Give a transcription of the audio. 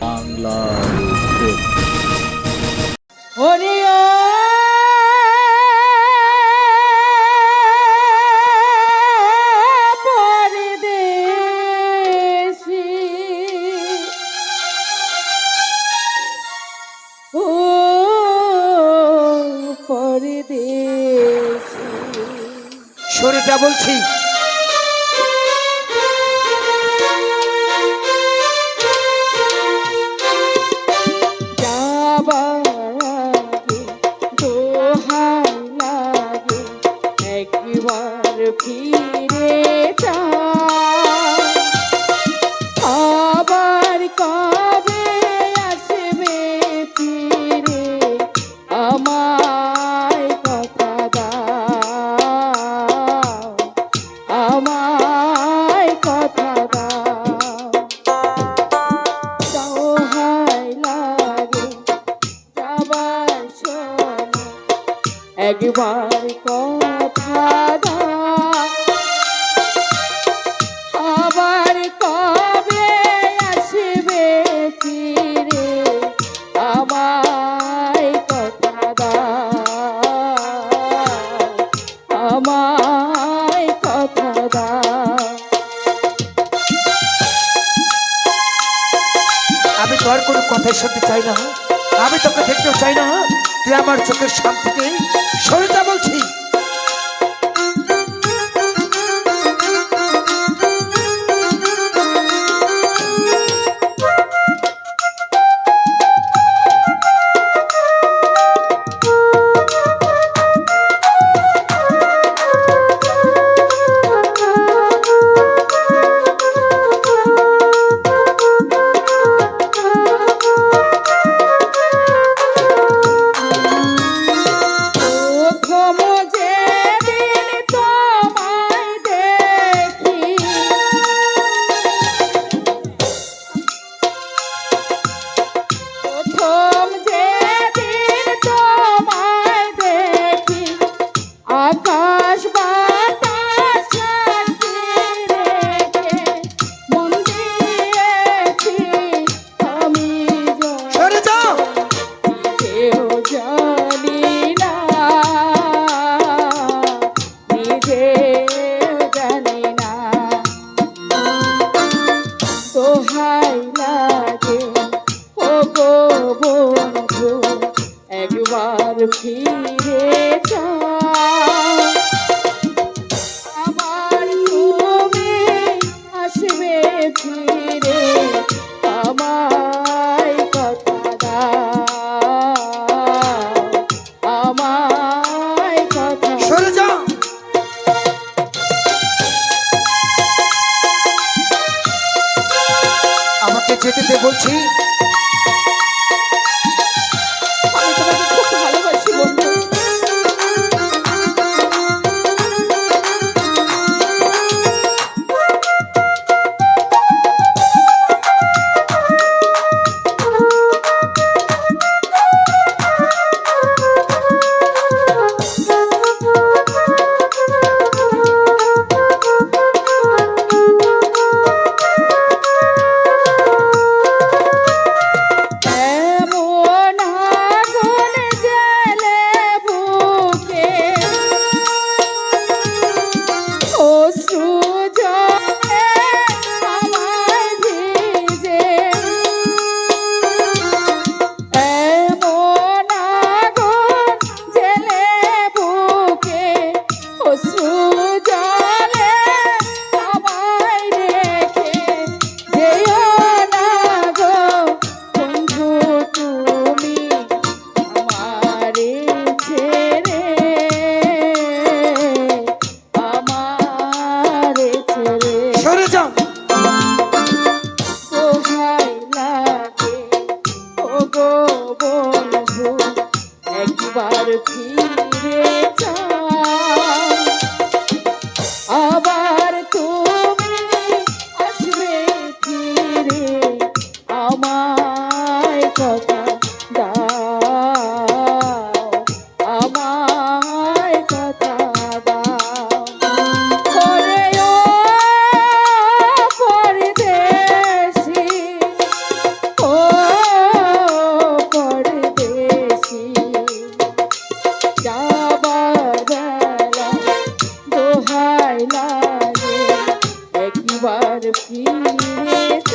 বাংলার উত্তর। ওরে ও পরদেশি, ও পরদেশি, সরে যা বলছি। যাবার আগে দোহাই লাগে একবার ফিরে যা, আবার কবে আসবে ফিরে আমায় কথা দাও, আমায় কথা দাও। দোহাই লাগে যাবার শোনো একবার কথা দাও, আবার কবে আসবে ফিরে আমায় কথা দাও, আমায় কথা দাও। আমি তোর কোনো কথাই শুনতে চাই না, আমি তোকে দেখতেও চাই না। তুই আমার চোখের সামনে থেকে সরে যা বলছি। প্রথম যেদিন তোমায় দেখি, প্রথম যেদিন তোমায় দেখি, আকাশ বাতাস সাক্ষী রেখে মন দিয়েছি আমি সরে যা। নিজেও জানি না, নিজেও জানি না। দোহাই লাগে ও গো বন্ধু একবার ফিরে যাও, আবার তুমি আসবে ফিরে আমায় কথা দাও, আমায় কথা সরে যা। আমাকে যেতে দে বলছি। আমি তোমাকে খুব ভালোবাসি বন্ধু। আবার ফিরে